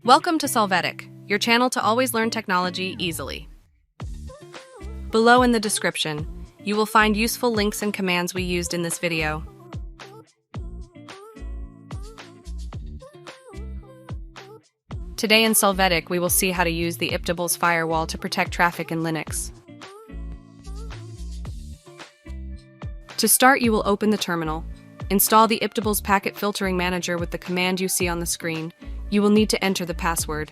Welcome to Solvetic, your channel to always learn technology easily. Below in the description, you will find useful links and commands we used in this video. Today in Solvetic, we will see how to use the Iptables Firewall to protect traffic in Linux. To start, you will open the terminal. Install the Iptables Packet Filtering Manager with the command you see on the screen. You will need to enter the password.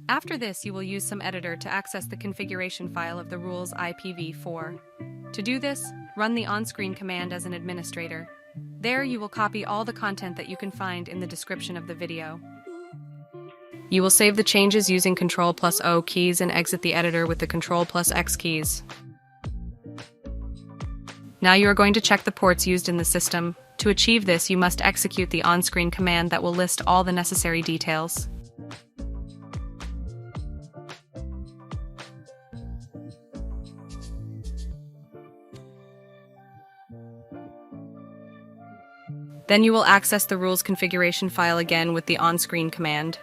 After this, you will use some editor to access the configuration file of the rules IPv4. To do this, run the on-screen command as an administrator. There, you will copy all the content that you can find in the description of the video. You will save the changes using Ctrl+O keys and exit the editor with the Ctrl+X keys. Now you are going to check the ports used in the system. To achieve this, you must execute the on-screen command that will list all the necessary details. Then you will access the rules configuration file again with the on-screen command.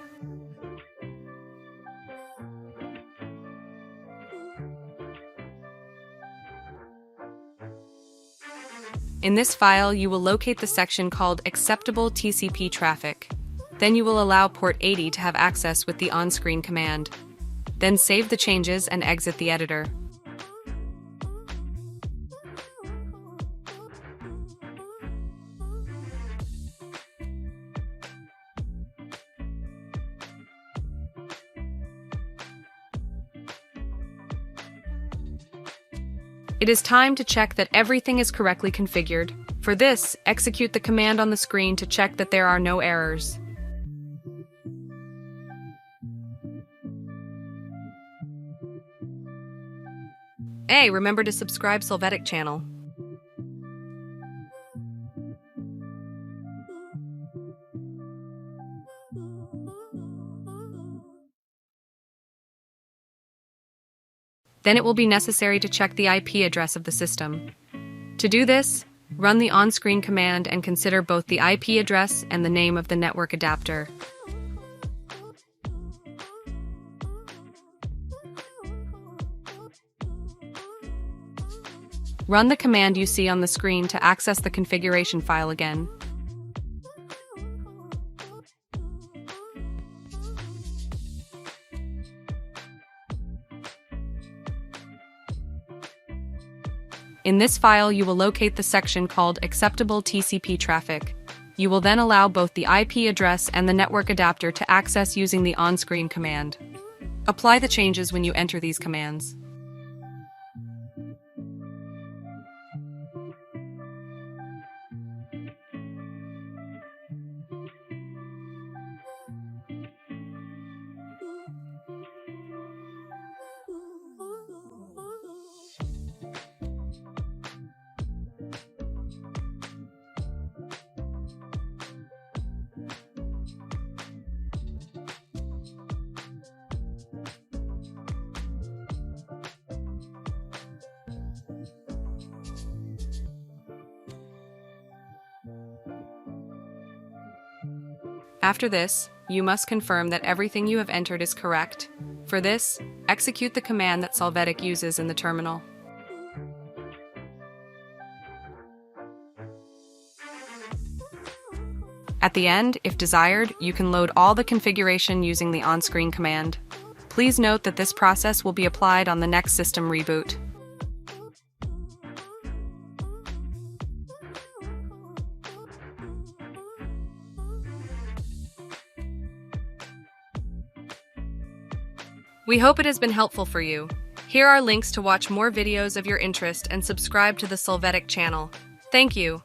In this file, you will locate the section called Acceptable TCP Traffic. Then you will allow port 80 to have access with the on-screen command. Then save the changes and exit the editor. It is time to check that everything is correctly configured. For this, execute the command on the screen to check that there are no errors. Hey, remember to subscribe Solvetic channel. Then it will be necessary to check the IP address of the system. To do this, run the on-screen command and consider both the IP address and the name of the network adapter. Run the command you see on the screen to access the configuration file again. In this file, you will locate the section called Acceptable TCP Traffic. You will then allow both the IP address and the network adapter to access using the on-screen command. Apply the changes when you enter these commands. After this, you must confirm that everything you have entered is correct. For this, execute the command that Solvetic uses in the terminal. At the end, if desired, you can load all the configuration using the on-screen command. Please note that this process will be applied on the next system reboot. We hope it has been helpful for you. Here are links to watch more videos of your interest and subscribe to the Solvetic channel. Thank you.